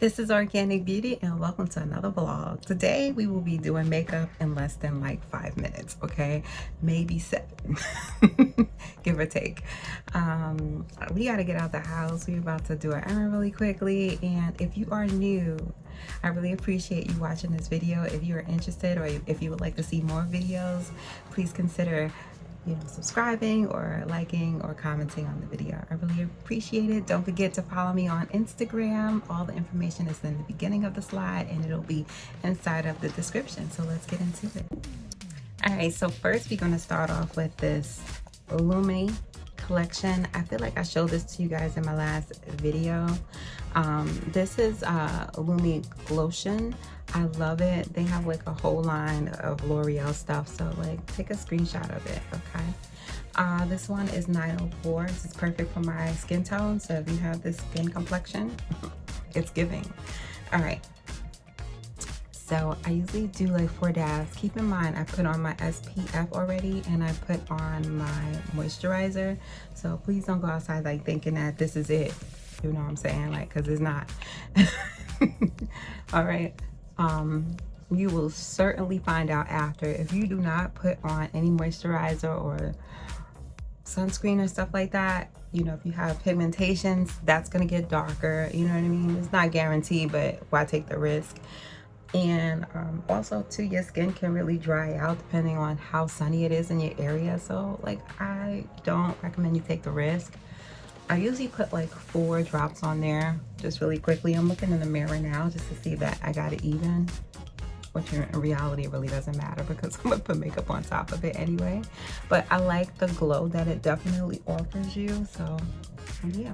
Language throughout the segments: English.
This is Organic Beauty and welcome to another vlog. Today we will be doing makeup in less than like 5 minutes, okay? Maybe 7, give or take. We gotta get out the house. We're about to do an errand really quickly, and if you are new, I really appreciate you watching this video. If you are interested or if you would like to see more videos, please consider subscribing or liking or commenting on the video. I really appreciate it. Don't forget to follow me on Instagram. All the information is in the beginning of the slide and it'll be inside of the description. So let's get into it. All right, so first we're going to start off with this Lumi collection. I feel like I showed this to you guys in my last video. This is Lumi Glotion. I love it. They have like a whole line of L'Oreal stuff, so like take a screenshot of it, okay? This one is 904. This is perfect for my skin tone, so if you have this skin complexion, it's giving. All right, so I usually do like 4 dabs. Keep in mind I put on my SPF already and I put on my moisturizer, so please don't go outside like thinking that this is it, you know what I'm saying, like, because it's not. All right, you will certainly find out after if you do not put on any moisturizer or sunscreen or stuff like that. You know, if you have pigmentations, that's gonna get darker, you know what I mean? It's not guaranteed, but why take the risk? And also too, your skin can really dry out depending on how sunny it is in your area, so like I don't recommend you take the risk. I usually put like 4 drops on there just really quickly. I'm looking in the mirror now just to see that I got it even, which in reality it really doesn't matter because I'm gonna put makeup on top of it anyway. But I like the glow that it definitely offers you, so yeah.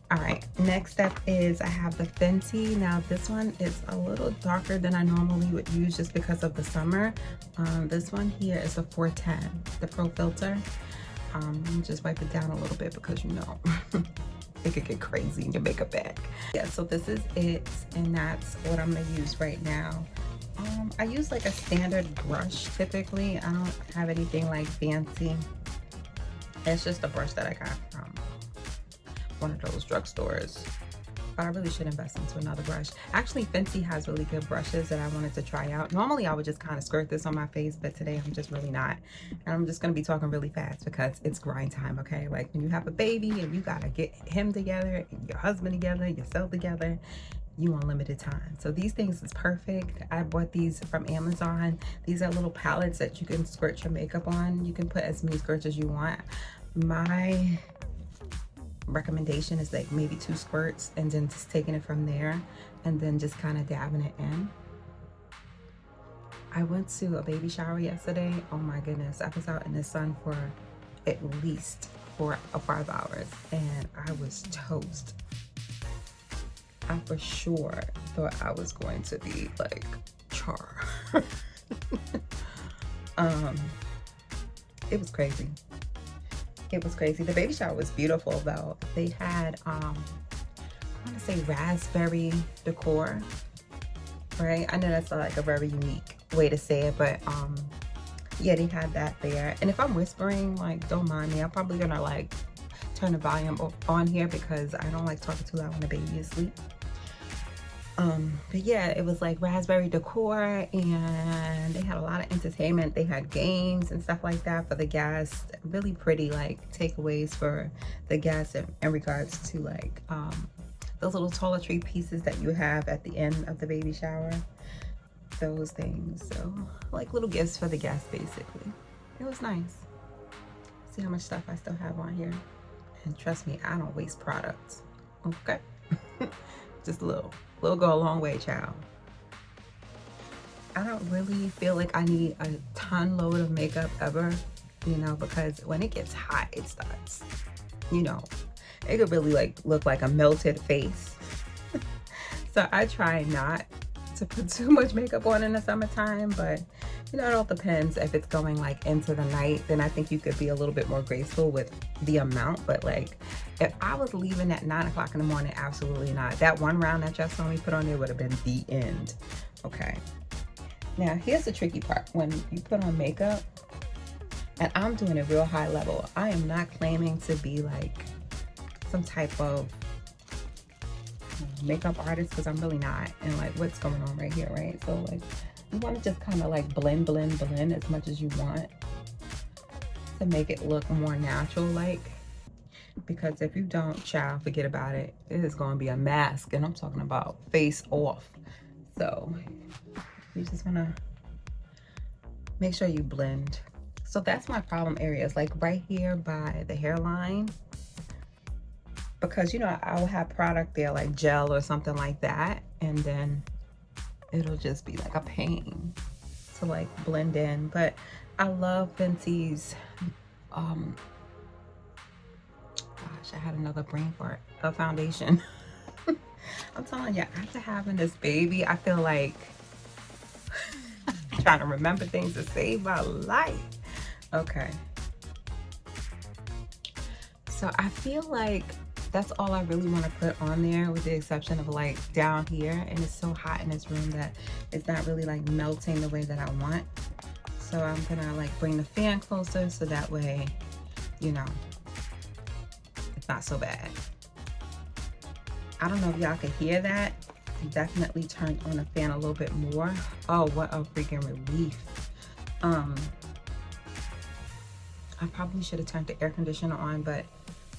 All right, next up is I have the Fenty. Now this one is a little darker than I normally would use just because of the summer. This one here is a 410, the Pro Filter. Let me just wipe it down a little bit because you know it could get crazy in your makeup bag. Yeah, so this is it, and that's what I'm gonna use right now. I use like a standard brush typically. I don't have anything like fancy. It's just a brush that I got from one of those drugstores. But I really should invest into another brush. Actually, Fenty has really good brushes that I wanted to try out. Normally, I would just kind of squirt this on my face, but today I'm just really not. And I'm just gonna be talking really fast because it's grind time, okay? Like when you have a baby and you gotta get him together, and your husband together, yourself together, you on limited time. So these things is perfect. I bought these from Amazon. These are little palettes that you can squirt your makeup on. You can put as many squirts as you want. My recommendation is like maybe 2 squirts and then just taking it from there and then just kind of dabbing it in. I went to a baby shower yesterday. Oh my goodness, I was out in the sun for at least 4 or 5 hours and I was toast. I for sure thought I was going to be like char. It was crazy. It was crazy. The baby shower was beautiful though. They had I want to say raspberry decor, right? I know that's like a very unique way to say it, but yeah, they had that there. And if I'm whispering, like, don't mind me. I'm probably gonna like turn the volume on here because I don't like talking too loud when the baby is asleep. But yeah, it was like raspberry decor and they had a lot of entertainment. They had games and stuff like that for the guests. Really pretty like takeaways for the guests in regards to like those little toiletry pieces that you have at the end of the baby shower. Those things. So like little gifts for the guests basically. It was nice. See how much stuff I still have on here. And trust me, I don't waste products. Okay? Just a little go a long way, child. I don't really feel like I need a ton load of makeup ever, you know, because when it gets hot, it starts, you know, it could really like look like a melted face. So I try not to put too much makeup on in the summertime, but you know, it all depends. If it's going like into the night, then I think you could be a little bit more graceful with the amount. But like if I was leaving at 9 o'clock in the morning, absolutely not. That one round that y'all saw me put on there would have been the end. Okay, now here's the tricky part. When you put on makeup, and I'm doing a real high level, I am not claiming to be like some type of makeup artist, because I'm really not. And like, what's going on right here, right? So like, you want to just kind of like blend as much as you want to make it look more natural like. Because if you don't, child, forget about it. It is going to be a mask, and I'm talking about face off. So you just want to make sure you blend. So that's my problem areas, like right here by the hairline, because you know I will have product there like gel or something like that, and then it'll just be like a pain to like blend in. But I love Fenty's gosh, I had another brain fart, a foundation. I'm telling you, after having this baby, I feel like I'm trying to remember things to save my life. Okay, so I feel like that's all I really want to put on there, with the exception of like down here, and it's so hot in this room that it's not really like melting the way that I want. So I'm gonna like bring the fan closer so that way, you know, it's not so bad. I don't know if y'all can hear that. Definitely turned on the fan a little bit more. Oh, what a freaking relief. I probably should have turned the air conditioner on, but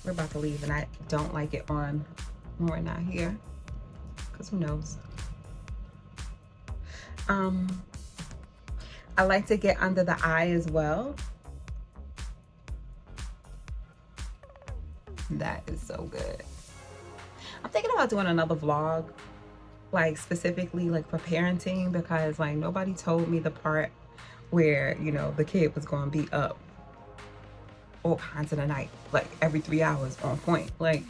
we're about to leave and I don't like it on when we're not here, because who knows. I like to get under the eye as well. That is so good. I'm thinking about doing another vlog, like specifically like for parenting, because like nobody told me the part where, you know, the kid was going to be up all kinds of the night, like every 3 hours on point. Like,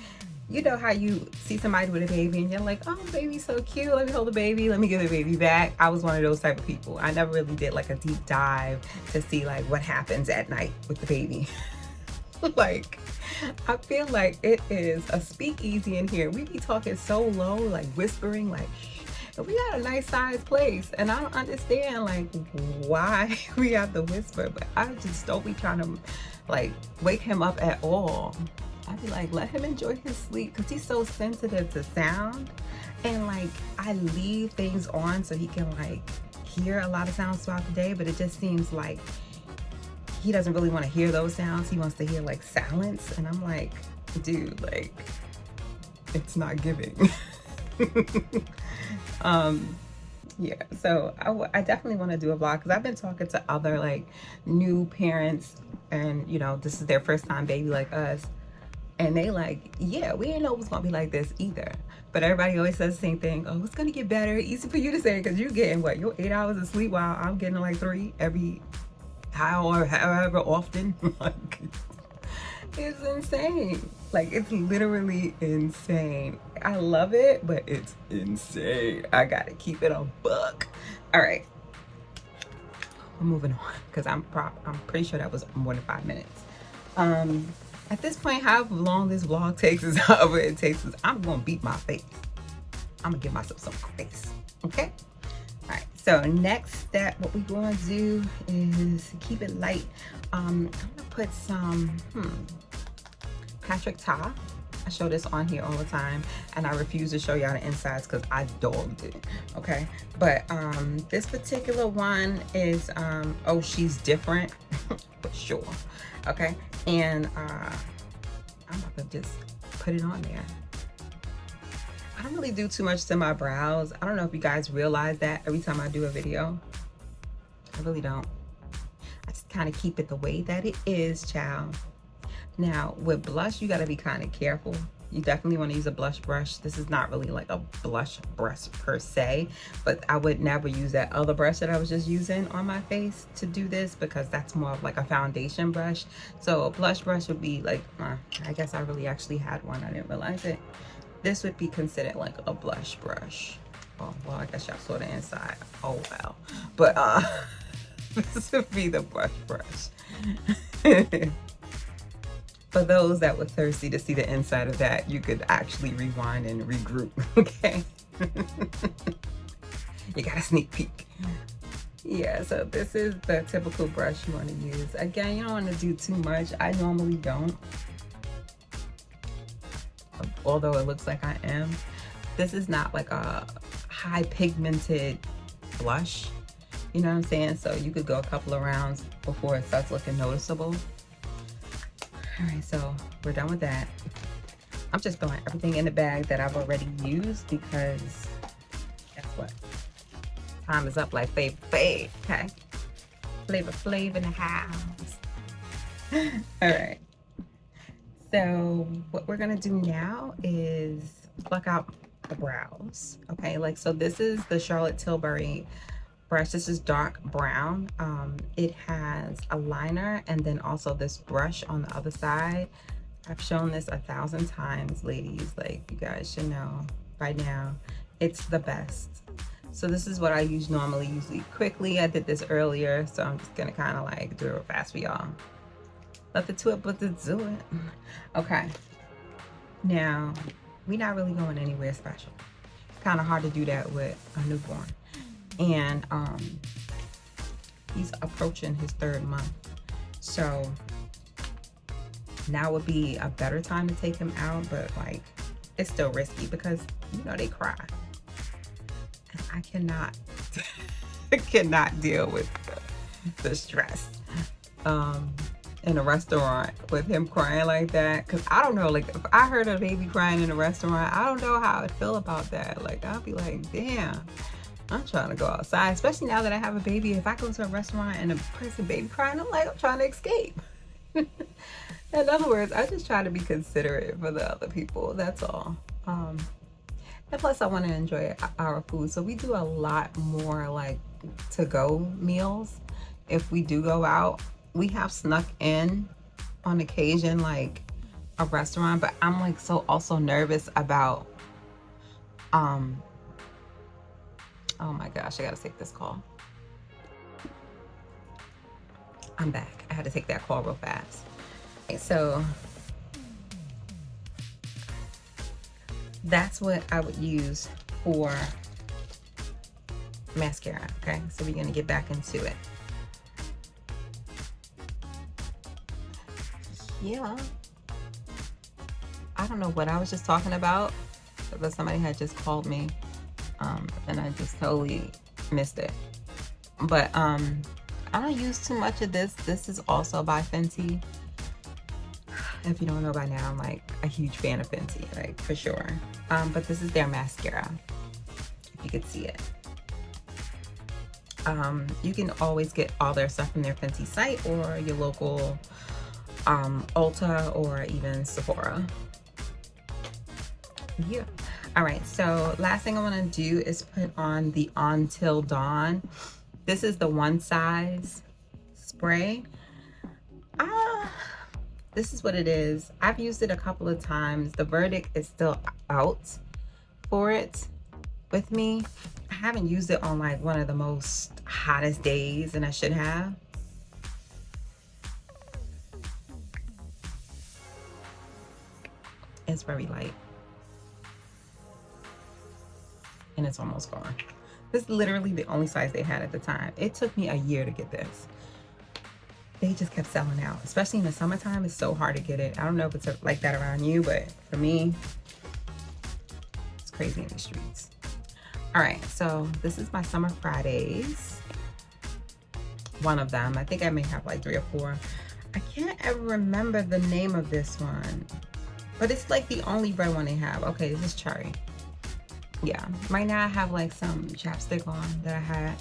you know how you see somebody with a baby and you're like, oh, baby's so cute, let me hold the baby, let me give the baby back. I was one of those type of people. I never really did like a deep dive to see like what happens at night with the baby. Like, I feel like it is a speakeasy in here. We be talking so low, like whispering, like, and we got a nice sized place, and I don't understand like why we have to whisper, but I just don't be trying to like wake him up at all. I'd be like, let him enjoy his sleep, because he's so sensitive to sound, and like I leave things on so he can like hear a lot of sounds throughout the day, but it just seems like he doesn't really want to hear those sounds. He wants to hear like silence, and I'm like, dude, like it's not giving. Yeah, so I definitely want to do a vlog, because I've been talking to other like new parents, and you know, this is their first time baby like us, and they like, yeah, we didn't know it was gonna be like this either, but everybody always says the same thing. Oh, it's gonna get better. Easy for you to say, because you're getting what, your 8 hours of sleep, while I'm getting like 3 every however often. Like, it's insane. Like, it's literally insane. I love it, but it's insane. I gotta keep it a buck. All right, we're moving on, because I'm pretty sure that was more than 5 minutes. At this point, however long this vlog takes is however it takes is, I'm gonna beat my face. I'm gonna give myself some grace. Okay. All right, so next step, what we're going to do is keep it light. I'm gonna put some Patrick Ta. I show this on here all the time, and I refuse to show y'all the insides because I dogged it. Okay, but this particular one is Oh She's Different for sure. Okay, and I'm about to just put it on there. I don't really do too much to my brows. I don't know if you guys realize that every time I do a video. I really don't. I just kind of keep it the way that it is, child. Now, with blush, you got to be kind of careful. You definitely want to use a blush brush. This is not really like a blush brush per se, but I would never use that other brush that I was just using on my face to do this, because that's more of like a foundation brush. So a blush brush would be like, I guess I really actually had one. I didn't realize it. This would be considered like a blush brush. Oh, well, I guess y'all saw the inside. Oh, well. But this would be the blush brush. For those that were thirsty to see the inside of that, you could actually rewind and regroup, okay? You got a sneak peek. Yeah, so this is the typical brush you want to use. Again, you don't want to do too much. I normally don't, although it looks like I am. This is not like a high pigmented blush. You know what I'm saying? So you could go a couple of rounds before it starts looking noticeable. All right, so we're done with that. I'm just throwing everything in the bag that I've already used because guess what? Time is up like Flavor Flav, okay? Flavor Flav in the house. All right. So what we're gonna do now is pluck out the brows. Okay, like so this is the Charlotte Tilbury brush. This is dark brown. It has a liner and then also this brush on the other side. I've shown this 1,000 times, ladies. Like, you guys should know by now. It's the best. So this is what I use normally, usually quickly. I did this earlier, so I'm just gonna kind of like do it real fast for y'all. Let the to it, but the do it. Okay. Now, we're not really going anywhere special. It's kind of hard to do that with a newborn. And he's approaching his 3rd month. So now would be a better time to take him out, but like it's still risky because you know they cry. And I cannot cannot deal with the stress in a restaurant with him crying like that. Cause I don't know, like if I heard a baby crying in a restaurant, I don't know how I'd feel about that. Like I'll be like, damn, I'm trying to go outside, especially now that I have a baby. If I go to a restaurant and a person baby crying, I'm like, I'm trying to escape. In other words, I just try to be considerate for the other people. That's all. And plus, I want to enjoy our food. So we do a lot more like to-go meals. If we do go out, we have snuck in on occasion like a restaurant, but I'm like so also nervous about oh my gosh, I gotta take this call. I'm back. I had to take that call real fast. Okay, so that's what I would use for mascara. Okay, so we're gonna get back into it. Yeah, I don't know what I was just talking about, but somebody had just called me and I just totally missed it. But I don't use too much of this. This is also by Fenty. If you don't know by now, I'm like a huge fan of Fenty, like for sure. But this is their mascara, if you could see it. You can always get all their stuff from their Fenty site or your local Ulta or even Sephora. Yeah. All right, so last thing I want to do is put on the Until Dawn. This is the one size spray. This is what it is. I've used it a couple of times. The verdict is still out for it with me. I haven't used it on like one of the most hottest days, and I should have. It's very light. And it's almost gone. This is literally the only size they had at the time. It took me a year to get this. They just kept selling out, especially in the summertime. It's so hard to get it. I don't know if it's like that around you, but for me, it's crazy in the streets. All right, so this is my Summer Fridays. One of them. I think I may have like 3 or 4. I can't ever remember the name of this one, but it's like the only red one they have. Okay, this is Cherry. Yeah, right now I have like some chapstick on that I had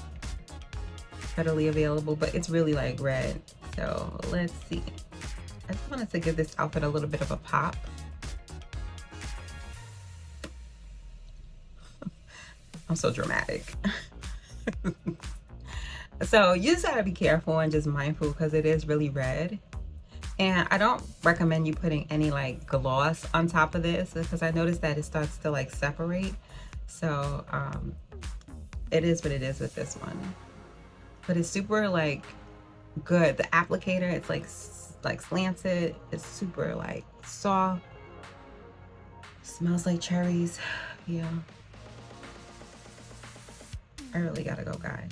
readily available, but it's really like red. So let's see. I just wanted to give this outfit a little bit of a pop. I'm so dramatic. So you just gotta be careful and just mindful because it is really red. And I don't recommend you putting any like gloss on top of this because I noticed that it starts to like separate. So it is what it is with this one. But it's super like good. The applicator, it's like slanted. It's super like soft. Smells like cherries. Yeah. I really gotta go, guys.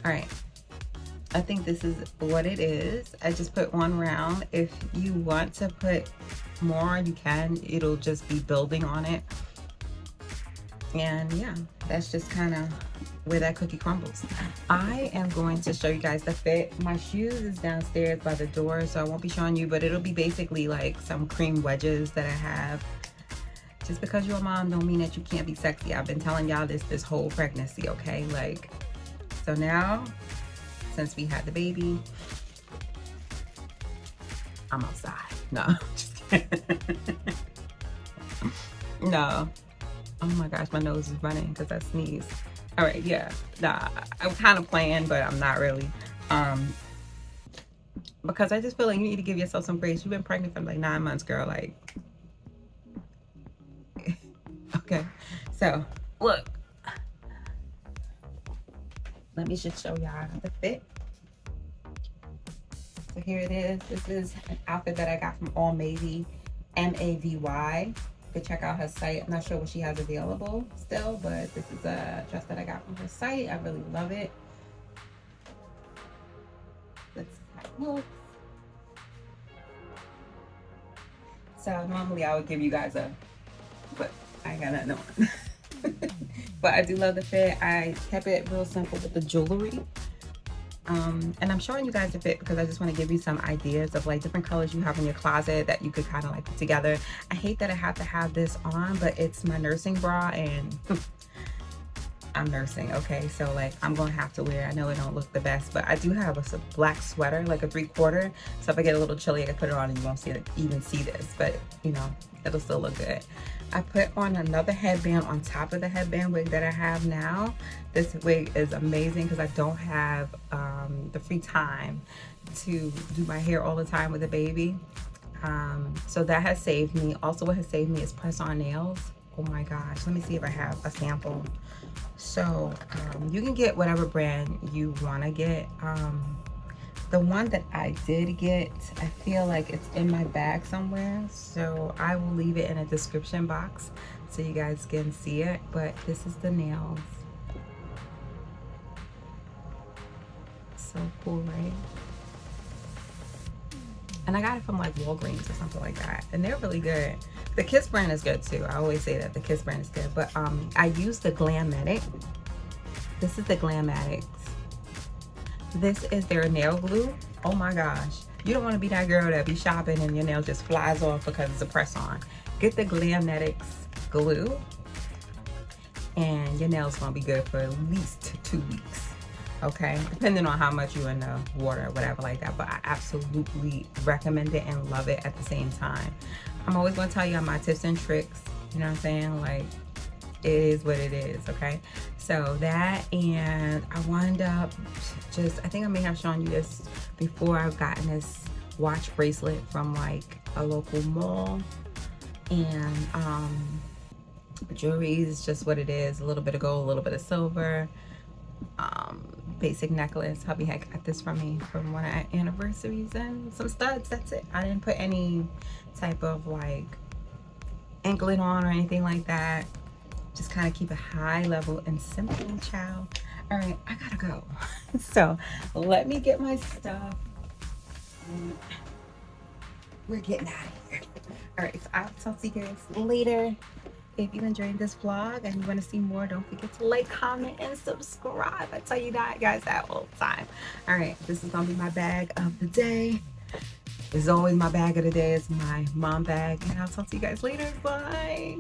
All right. I think this is what it is. I just put 1 round. If you want to put more, you can. It'll just be building on it. And yeah, that's just kind of where that cookie crumbles. I am going to show you guys the fit. My shoes is downstairs by the door, so I won't be showing you, but it'll be basically like some cream wedges that I have. Just because you're a mom don't mean that you can't be sexy. I've been telling y'all this whole pregnancy, okay? Like, so now, since we had the baby, I'm outside. No, just kidding. No. Oh my gosh, my nose is running because I sneezed. All right, yeah. Nah, I'm kind of playing, but I'm not really. Because I just feel like you need to give yourself some grace. You've been pregnant for like 9 months, girl. Like, okay. So, look. Let me just show y'all the fit. So here it is. This is an outfit that I got from Almavy, M-A-V-Y. You can check out her site. I'm not sure what she has available still, but this is a dress that I got from her site. I really love it. Let's have a look. So normally I would give you guys a, but I ain't got nothing on. But I do love the fit. I kept it real simple with the jewelry. And I'm showing you guys the fit because I just want to give you some ideas of like different colors you have in your closet that you could kind of like put together. I hate that I have to have this on, but it's my nursing bra and I'm nursing, okay? So like I'm gonna have to wear, I know it don't look the best, but I do have a black sweater, like a 3/4. So if I get a little chilly, I can put it on and you won't see it, even see this, but you know, it'll still look good. I put on another headband on top of the headband wig that I have now. This wig is amazing because I don't have the free time to do my hair all the time with a baby. So that has saved me. Also what has saved me is press-on nails. Oh my gosh, let me see if I have a sample. So you can get whatever brand you want to get. The one that I did get, I feel like it's in my bag somewhere, so I will leave it in a description box so you guys can see it. But this is the nails. So cool, right? And I got it from like Walgreens or something like that, and they're really good. The Kiss brand is good too. I always say that the Kiss brand is good, but I use the Glammatic. This is the Glammatics. This is their nail glue. Oh my gosh, you don't want to be that girl that be shopping and your nail just flies off because it's a press on. Get the Glammatics glue and your nails gonna be good for at least 2 weeks. Okay, depending on how much you in the water or whatever like that, but I absolutely recommend it and love it at the same time. I'm always going to tell you my tips and tricks, you know what I'm saying? Like, it is what it is, okay? So that, and I wound up just, I think I may have shown you this before. I've gotten this watch bracelet from like a local mall, and jewelry is just what it is. A little bit of gold, a little bit of silver. Basic necklace. Hubby had got this from me from one of our anniversaries, and some studs. That's it. I didn't put any type of like anklet on or anything like that. Just kind of keep it high level and simple, child. All right, I gotta go. So let me get my stuff. We're getting out of here. All right, so I'll talk to you guys later. If you enjoyed this vlog and you want to see more, don't forget to like, comment, and subscribe. I tell you that, guys, that all the time. All right, this is gonna be my bag of the day. It's always my bag of the day. It's my mom bag, and I'll talk to you guys later. Bye.